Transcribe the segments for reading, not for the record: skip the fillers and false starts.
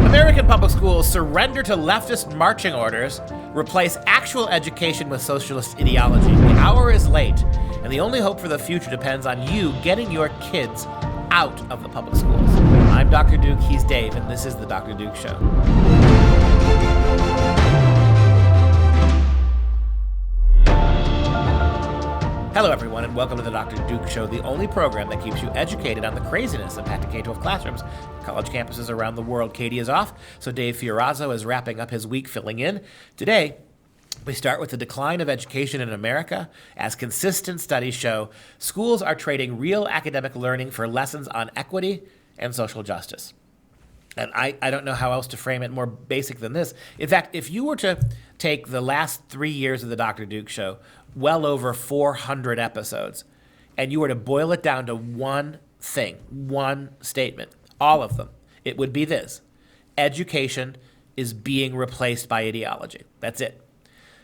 American public schools surrender to leftist marching orders, replace actual education with socialist ideology. The hour is late, and the only hope for the future depends on you getting your kids out of the public schools. I'm Dr. Duke, he's Dave, and this is The Dr. Duke Show. Hello, everyone, and welcome to The Dr. Duke Show, the only program that keeps you educated on the craziness impacting K-12 classrooms, college campuses around the world. Katie is off, so Dave Fiorazzo is wrapping up his week filling in. Today, we start with the decline of education in America. As consistent studies show, schools are trading real academic learning for lessons on equity and social justice. And I don't know how else to frame it more basic than this. In fact, if you were to take the last 3 years of the Dr. Duke Show, well over 400 episodes, and you were to boil it down to one thing, one statement, all of them, it would be this: education is being replaced by ideology. That's it.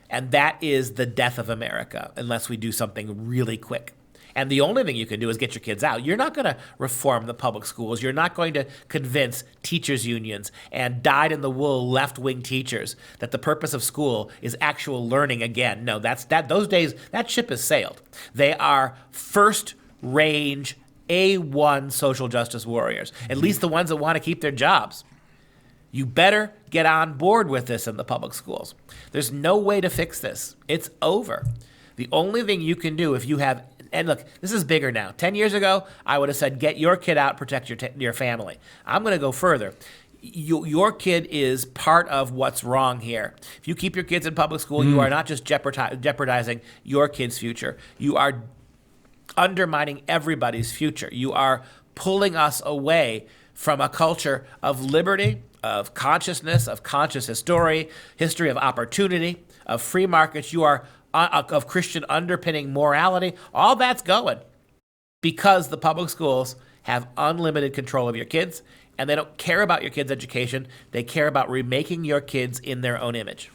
And that is the death of America, unless we do something really quick. And the only thing you can do is get your kids out. You're not going to reform the public schools. You're not going to convince teachers' unions and dyed-in-the-wool left-wing teachers that the purpose of school is actual learning again. No, those days, that ship has sailed. They are first-range, A1 social justice warriors, at least the ones that want to keep their jobs. You better get on board with this in the public schools. There's no way to fix this. It's over. The only thing you can do if you have, and look, this is bigger now. 10 years ago, I would have said, get your kid out, protect your family. I'm going to go further. Your kid is part of what's wrong here. If you keep your kids in public school, you are not just jeopardizing your kid's future. You are undermining everybody's future. You are pulling us away from a culture of liberty, of consciousness, of conscious history of opportunity, of free markets. You are of Christian underpinning morality. All that's going because the public schools have unlimited control of your kids, and they don't care about your kids' education. They care about remaking your kids in their own image.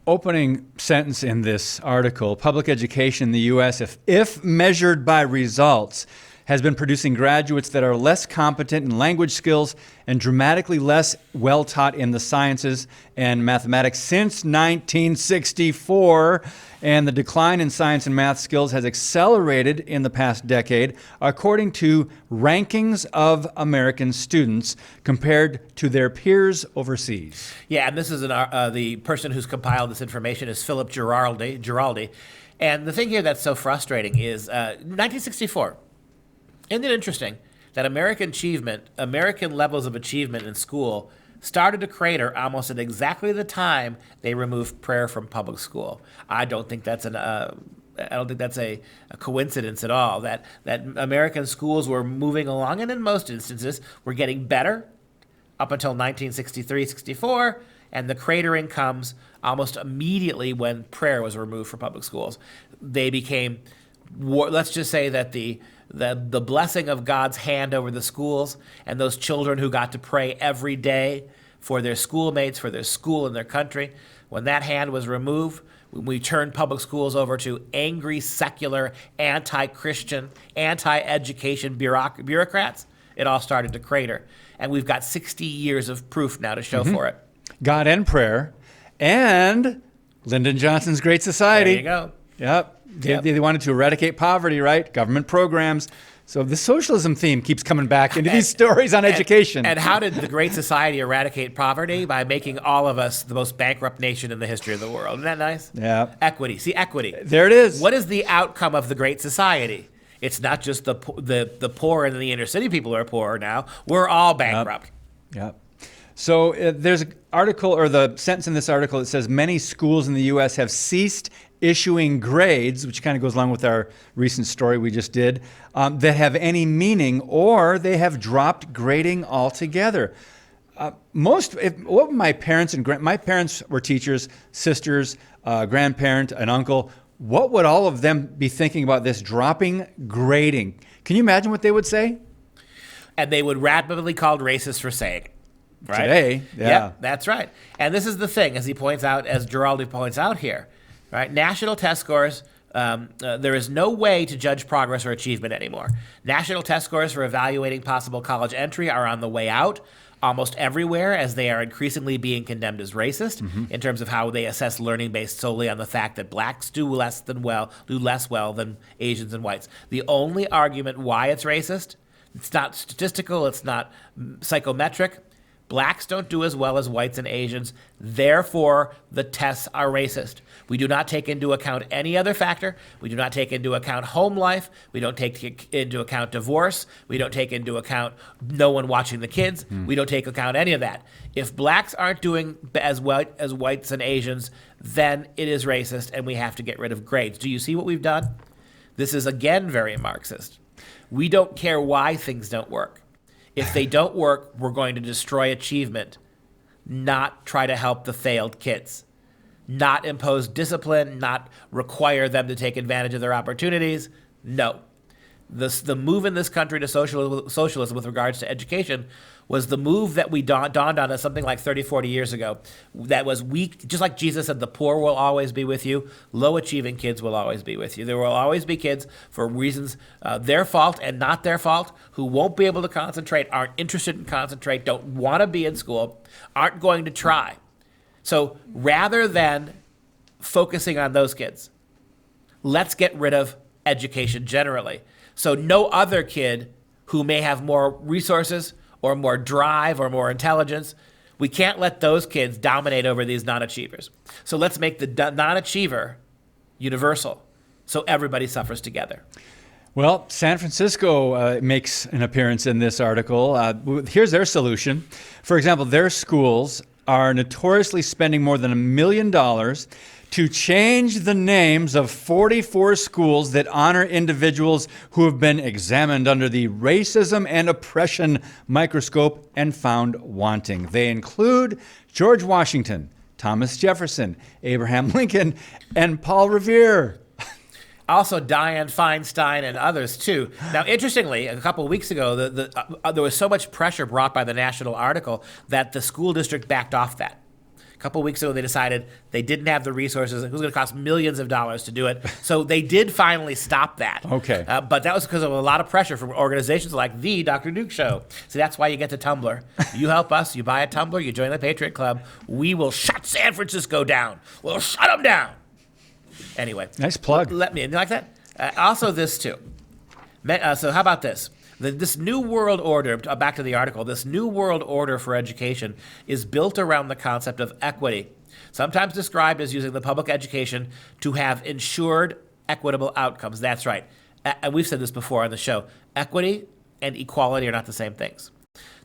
Opening sentence in this article: public education in the U.S., if measured by results, has been producing graduates that are less competent in language skills and dramatically less well-taught in the sciences and mathematics since 1964. And the decline in science and math skills has accelerated in the past decade, according to rankings of American students compared to their peers overseas. Yeah, and this is the person who's compiled this information is Philip Giraldi. And the thing here that's so frustrating is 1964. Isn't it interesting that American levels of achievement in school started to crater almost at exactly the time they removed prayer from public school? I don't think that's a coincidence at all. That American schools were moving along, and in most instances were getting better up until 1963, 64, and the cratering comes almost immediately when prayer was removed from public schools. They became, let's just say that the blessing of God's hand over the schools and those children who got to pray every day for their schoolmates, for their school and their country, when that hand was removed, when we turned public schools over to angry, secular, anti-Christian, anti-education bureaucrats, it all started to crater. And we've got 60 years of proof now to show for it. God and prayer and Lyndon Johnson's Great Society. There you go. Yep. They wanted to eradicate poverty, right? Government programs. So the socialism theme keeps coming back into these stories on education. And how did the Great Society eradicate poverty? By making all of us the most bankrupt nation in the history of the world. Isn't that nice? Yeah. Equity. See, equity. There it is. What is the outcome of the Great Society? It's not just the poor and the inner city people are poorer now. We're all bankrupt. Yep. So there's an article, or the sentence in this article, that says many schools in the U.S. have ceased issuing grades, which kind of goes along with our recent story we just did, that have any meaning, or they have dropped grading altogether. What my parents my parents were teachers, sisters, grandparent, an uncle. What would all of them be thinking about this dropping grading? Can you imagine what they would say? And they would rapidly called racist for saying it. Right? Today, yeah. Yep, that's right. And this is the thing, as Giraldi points out here, right? National test scores There is no way to judge progress or achievement anymore. National test scores for evaluating possible college entry are on the way out almost everywhere, as they are increasingly being condemned as racist in terms of how they assess learning based solely on the fact that blacks do less well than Asians and whites. The only argument why it's racist, it's not statistical, it's not psychometric. Blacks don't do as well as whites and Asians, therefore the tests are racist. We do not take into account any other factor. We do not take into account home life. We don't take into account divorce. We don't take into account no one watching the kids. We don't take account any of that. If blacks aren't doing as well as whites and Asians, then it is racist and we have to get rid of grades. Do you see what we've done? This is again very Marxist. We don't care why things don't work. If they don't work, we're going to destroy achievement, not try to help the failed kids, not impose discipline, not require them to take advantage of their opportunities. No. The move in this country to socialism with regards to education was the move that we dawned on us something like 30, 40 years ago. That was weak, just like Jesus said, the poor will always be with you. Low-achieving kids will always be with you. There will always be kids for reasons their fault and not their fault who won't be able to concentrate, aren't interested in concentrate, don't want to be in school, aren't going to try. So rather than focusing on those kids, let's get rid of education generally. So no other kid who may have more resources or more drive or more intelligence, we can't let those kids dominate over these non-achievers. So let's make the non-achiever universal so everybody suffers together. Well, San Francisco makes an appearance in this article. Here's their solution. For example, their schools are notoriously spending more than $1 million to change the names of 44 schools that honor individuals who have been examined under the racism and oppression microscope and found wanting. They include George Washington, Thomas Jefferson, Abraham Lincoln, and Paul Revere. Also, Dianne Feinstein and others, too. Now, interestingly, a couple of weeks ago, there was so much pressure brought by the national article that the school district backed off that. A couple of weeks ago, they decided they didn't have the resources. It was going to cost millions of dollars to do it. So they did finally stop that. Okay. But that was because of a lot of pressure from organizations like the Dr. Duke Show. So that's why you get the Tumblr. You help us. You buy a Tumblr. You join the Patriot Club. We will shut San Francisco down. We'll shut them down. Anyway. Nice plug. Let me, you like that? Also this too. So how about this? This new world order, back to the article, this new world order for education is built around the concept of equity, sometimes described as using the public education to have ensured equitable outcomes. That's right. And we've said this before on the show. Equity and equality are not the same things.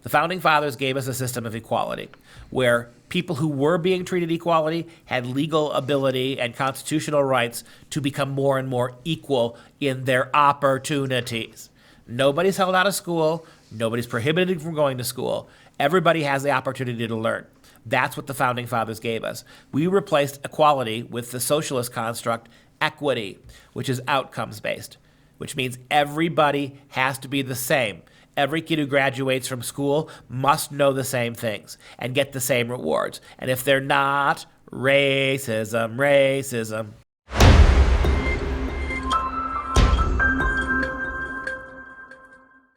The Founding Fathers gave us a system of equality where people who were being treated equality had legal ability and constitutional rights to become more and more equal in their opportunities. Nobody's held out of school. Nobody's prohibited from going to school. Everybody has the opportunity to learn. That's what the Founding Fathers gave us. We replaced equality with the socialist construct, equity, which is outcomes-based, which means everybody has to be the same. Every kid who graduates from school must know the same things and get the same rewards. And if they're not, racism, racism.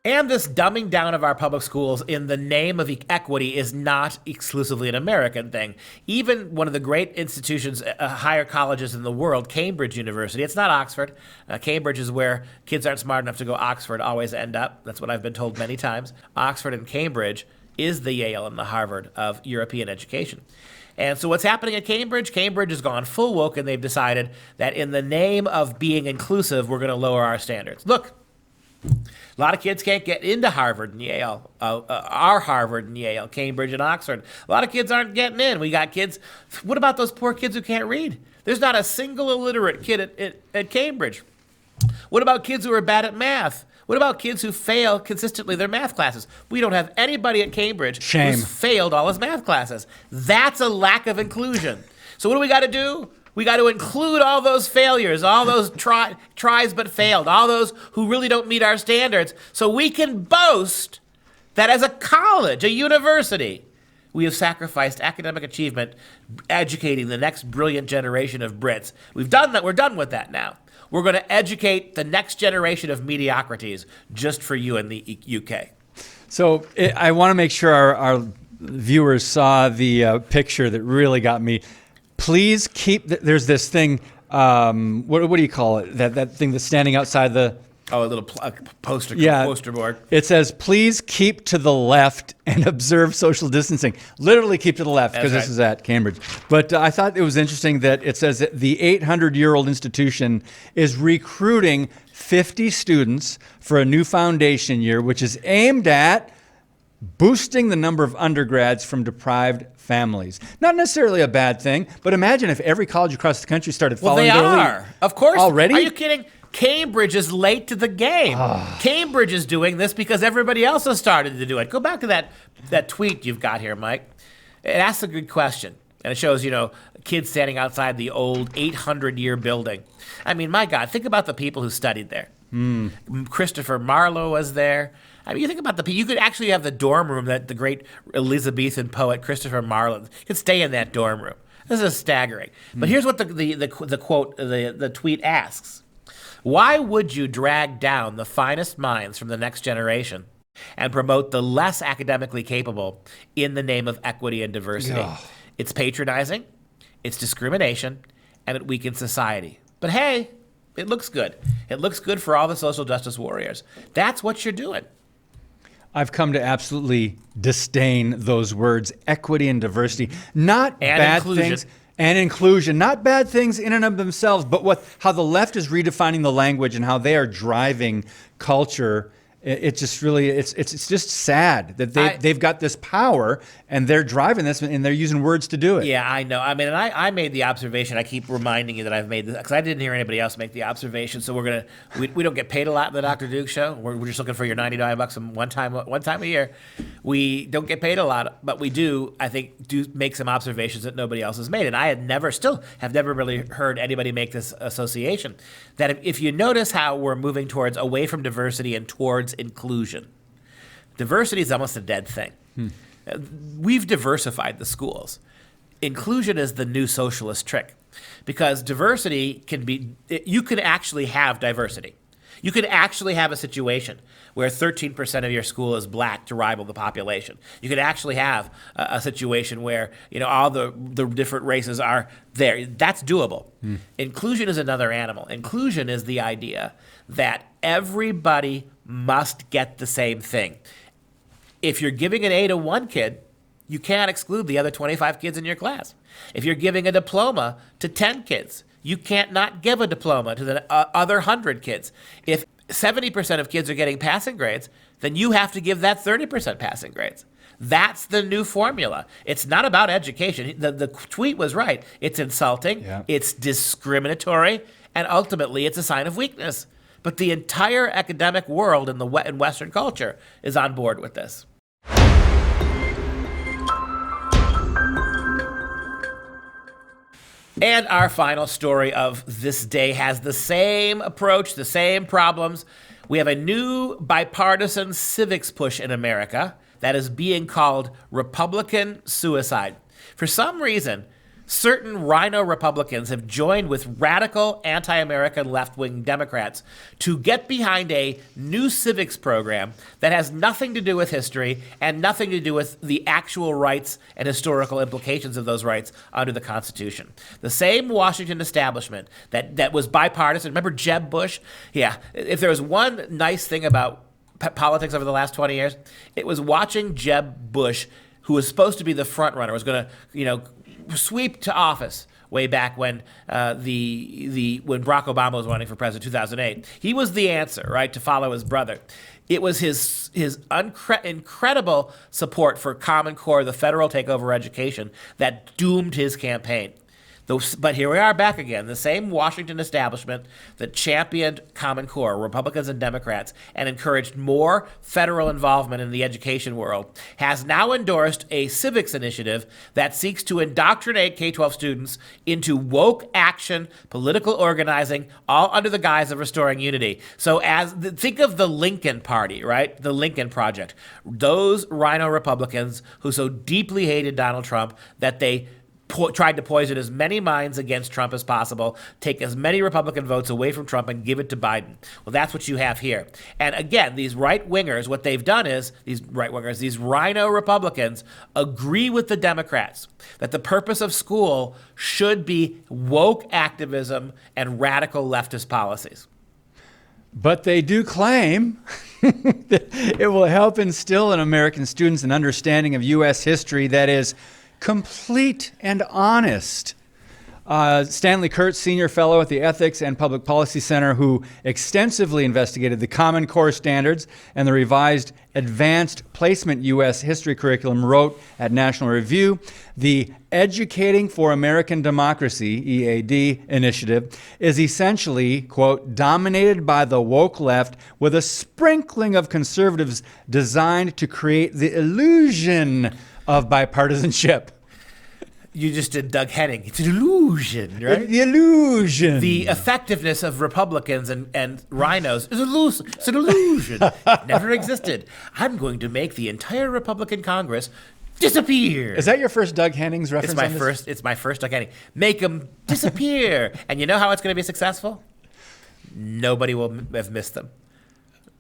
And this dumbing down of our public schools in the name of equity is not exclusively an American thing. Even one of the great institutions, higher colleges in the world, Cambridge University, it's not Oxford. Cambridge is where kids aren't smart enough to go Oxford always end up. That's what I've been told many times. Oxford and Cambridge is the Yale and the Harvard of European education. And so what's happening at Cambridge? Cambridge has gone full woke, and they've decided that in the name of being inclusive, we're going to lower our standards. Look. A lot of kids can't get into Harvard and Yale, our Harvard and Yale, Cambridge and Oxford. A lot of kids aren't getting in. We got kids. What about those poor kids who can't read? There's not a single illiterate kid at Cambridge. What about kids who are bad at math? What about kids who fail consistently their math classes? We don't have anybody at Cambridge who's failed all his math classes. That's a lack of inclusion. So what do we got to do? We got to include all those failures, all those tries but failed, all those who really don't meet our standards, so we can boast that as a college, a university, we have sacrificed academic achievement educating the next brilliant generation of Brits. We've done that. We're done with that now. We're going to educate the next generation of mediocrities just for you in the UK. So I want to make sure our viewers saw the picture that really got me. Please keep, there's this thing, what do you call it? That thing that's standing outside the... Oh, a little poster board. It says, please keep to the left and observe social distancing. Literally keep to the left, because this is at Cambridge. But I thought it was interesting that it says that the 800-year-old institution is recruiting 50 students for a new foundation year, which is aimed at boosting the number of undergrads from deprived families. Not necessarily a bad thing, but imagine if every college across the country started following their lead. Well, they are. Of course. Already? Are you kidding? Cambridge is late to the game. Cambridge is doing this because everybody else has started to do it. Go back to that tweet you've got here, Mike. It asks a good question. And it shows, kids standing outside the old 800-year building. I mean, my God, think about the people who studied there. Christopher Marlowe was there. I mean, you think about you could actually have the dorm room that the great Elizabethan poet Christopher Marlowe could stay in that dorm room. This is staggering. But here's what the quote, the tweet asks. Why would you drag down the finest minds from the next generation and promote the less academically capable in the name of equity and diversity? Yeah. It's patronizing, it's discrimination, and it weakens society. But hey, it looks good. It looks good for all the social justice warriors. That's what you're doing. I've come to absolutely disdain those words, equity and diversity. Not bad things. And inclusion, not bad things in and of themselves, but how the left is redefining the language and how they are driving culture. It's just really, it's just sad that they've got this power and they're driving this and they're using words to do it. Yeah, I know. I mean, and I made the observation. I keep reminding you that I've made this because I didn't hear anybody else make the observation. So we don't get paid a lot in the Dr. Duke Show. We're just looking for your $99 one time a year. We don't get paid a lot, but we do, I think, make some observations that nobody else has made. And I have never really heard anybody make this association that if you notice how we're moving away from diversity and towards inclusion. Diversity is almost a dead thing. We've diversified the schools. Inclusion is the new socialist trick because diversity you can actually have diversity. You could actually have a situation where 13% of your school is black to rival the population. You could actually have a situation where all the different races are there. That's doable. Inclusion is another animal. Inclusion is the idea that everybody must get the same thing. If you're giving an A to one kid, you can't exclude the other 25 kids in your class. If you're giving a diploma to 10 kids, you can't not give a diploma to the other 100 kids. If 70% of kids are getting passing grades, then you have to give that 30% passing grades. That's the new formula. It's not about education. The tweet was right. It's insulting, It's discriminatory, and ultimately it's a sign of weakness. But the entire academic world in Western culture is on board with this. And our final story of this day has the same approach, the same problems. We have a new bipartisan civics push in America that is being called Republican suicide. For some reason, certain rhino Republicans have joined with radical anti-American left-wing Democrats to get behind a new civics program that has nothing to do with history and nothing to do with the actual rights and historical implications of those rights under the Constitution. The same Washington establishment that was bipartisan. Remember Jeb Bush? Yeah. If there was one nice thing about politics over the last 20 years, it was watching Jeb Bush, who was supposed to be the front runner, was going to, sweep to office way back when when Barack Obama was running for president in 2008. He was the answer, right, to follow his brother. It was his incredible support for Common Core, the federal takeover education, that doomed his campaign. But here we are back again. The same Washington establishment that championed Common Core, Republicans and Democrats, and encouraged more federal involvement in the education world, has now endorsed a civics initiative that seeks to indoctrinate K-12 students into woke action, political organizing, all under the guise of restoring unity. So think of the Lincoln Party, right? The Lincoln Project. Those rhino Republicans who so deeply hated Donald Trump that they tried to poison as many minds against Trump as possible, take as many Republican votes away from Trump and give it to Biden. Well, that's what you have here. And again, these right-wingers, what they've done is, these right-wingers, these rhino Republicans agree with the Democrats that the purpose of school should be woke activism and radical leftist policies. But they do claim that it will help instill in American students an understanding of U.S. history that is complete and honest. Stanley Kurtz, senior fellow at the Ethics and Public Policy Center, who extensively investigated the Common Core standards and the revised Advanced Placement U.S. History curriculum, wrote at National Review, the Educating for American Democracy, EAD, initiative is essentially, quote, dominated by the woke left with a sprinkling of conservatives designed to create the illusion of bipartisanship. You just did Doug Henning. It's an illusion, right? The illusion. The effectiveness of Republicans and rhinos is it's an illusion. It never existed. I'm going to make the entire Republican Congress disappear. Is that your first Doug Henning's reference? It's my first Doug Henning. Make them disappear. And you know how it's going to be successful? Nobody will have missed them.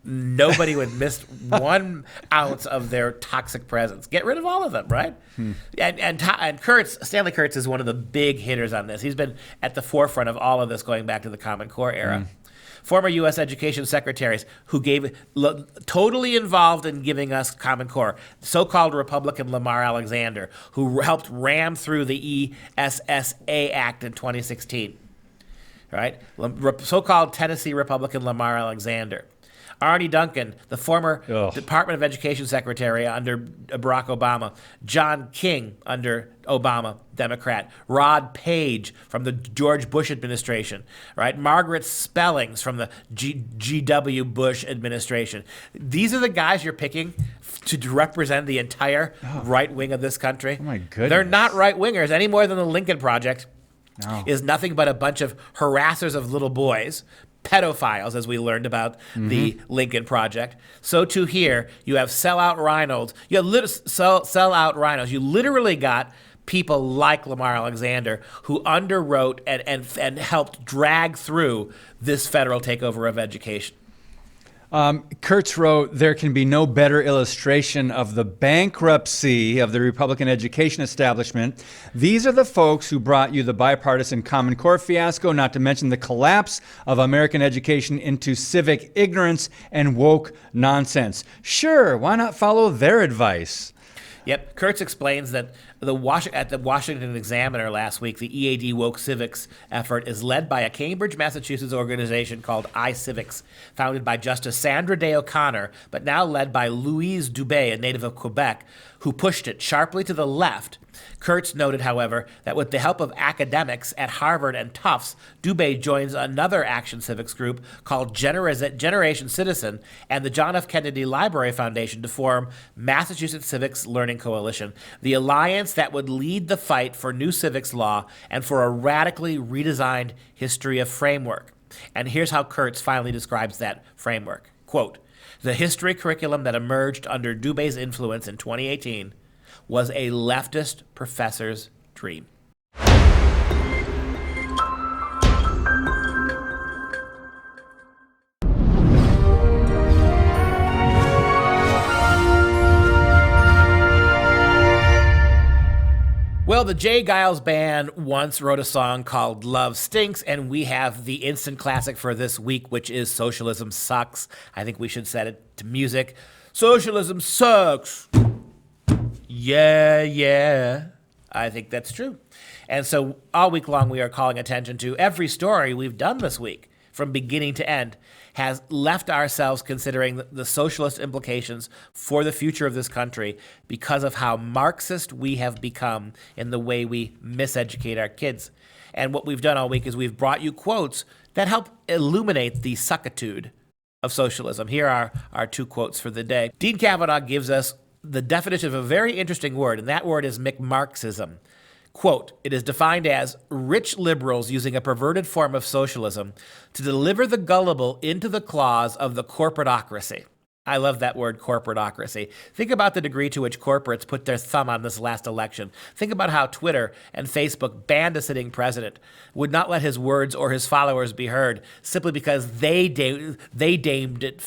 Nobody would miss 1 ounce of their toxic presence. Get rid of all of them, right? And Stanley Kurtz is one of the big hitters on this. He's been at the forefront of all of this going back to the Common Core era. Former U.S. education secretaries who totally involved in giving us Common Core. So-called Republican Lamar Alexander, who helped ram through the ESSA Act in 2016. Right? So-called Tennessee Republican Lamar Alexander. Arnie Duncan, the former Department of Education Secretary under Barack Obama. John King under Obama, Democrat. Rod Page from the George Bush administration, right? Margaret Spellings from the G.W. Bush administration. These are the guys you're picking to represent the entire right wing of this country. Oh, my goodness. They're not right-wingers any more than the Lincoln Project is nothing but a bunch of harassers of little boys, pedophiles, as we learned about the Lincoln Project. So too here, you have sellout rhinos. You have sellout rhinos. You literally got people like Lamar Alexander who underwrote and helped drag through this federal takeover of education. Kurtz wrote, there can be no better illustration of the bankruptcy of the Republican education establishment. These are the folks who brought you the bipartisan Common Core fiasco, not to mention the collapse of American education into civic ignorance and woke nonsense. Sure, why not follow their advice? Yep. Kurtz explains that at the Washington Examiner last week, the EAD Woke Civics effort is led by a Cambridge, Massachusetts organization called iCivics, founded by Justice Sandra Day O'Connor, but now led by Louise Dubé, a native of Quebec, who pushed it sharply to the left. Kurtz noted, however, that with the help of academics at Harvard and Tufts, Dubé joins another Action Civics group called Generation Citizen and the John F. Kennedy Library Foundation to form Massachusetts Civics Learning Coalition, the alliance that would lead the fight for new civics law and for a radically redesigned history of framework. And here's how Kurtz finally describes that framework. Quote, the history curriculum that emerged under Dubé's influence in 2018 was a leftist professor's dream. Well, the Jay Giles Band once wrote a song called Love Stinks, and we have the instant classic for this week, which is Socialism Sucks. I think we should set it to music. Socialism sucks. Yeah. I think that's true. And so all week long, we are calling attention to every story we've done this week, from beginning to end, has left ourselves considering the socialist implications for the future of this country because of how Marxist we have become in the way we miseducate our kids. And what we've done all week is we've brought you quotes that help illuminate the suckitude of socialism. Here are our two quotes for the day. Dean Kavanaugh gives us the definition of a very interesting word, and that word is McMarxism. Quote, it is defined as rich liberals using a perverted form of socialism to deliver the gullible into the claws of the corporatocracy. I love that word, corporatocracy. Think about the degree to which corporates put their thumb on this last election. Think about how Twitter and Facebook banned a sitting president, would not let his words or his followers be heard simply because they deemed it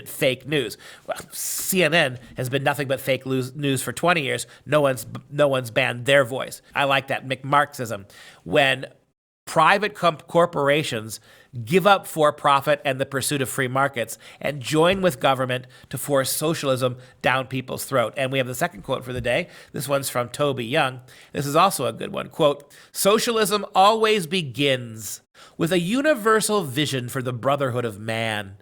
fake news. Well, CNN has been nothing but fake news for 20 years. No one's banned their voice. I like that McMarxism. When private corporations give up for-profit and the pursuit of free markets and join with government to force socialism down people's throat. And we have the second quote for the day. This one's from Toby Young. This is also a good one. Quote, "Socialism always begins with a universal vision for the brotherhood of man,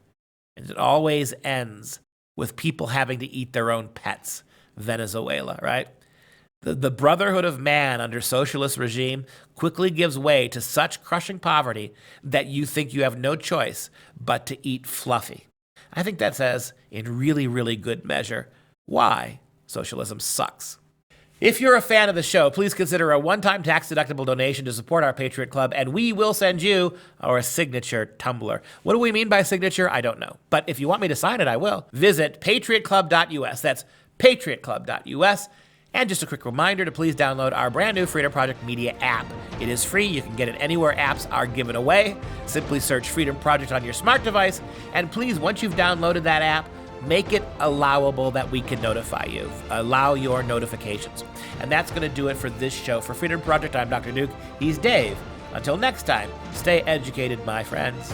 and it always ends with people having to eat their own pets." Venezuela, right? The brotherhood of man under socialist regime quickly gives way to such crushing poverty that you think you have no choice but to eat fluffy. I think that says, in really, really good measure, why socialism sucks. If you're a fan of the show, please consider a one-time tax-deductible donation to support our Patriot Club, and we will send you our signature tumbler. What do we mean by signature? I don't know. But if you want me to sign it, I will. Visit patriotclub.us. That's patriotclub.us. And just a quick reminder to please download our brand new Freedom Project Media app. It is free. You can get it anywhere apps are given away. Simply search Freedom Project on your smart device. And please, once you've downloaded that app, make it allowable that we can notify you. Allow your notifications. And that's going to do it for this show. For Freedom Project, I'm Dr. Duke. He's Dave. Until next time, stay educated, my friends.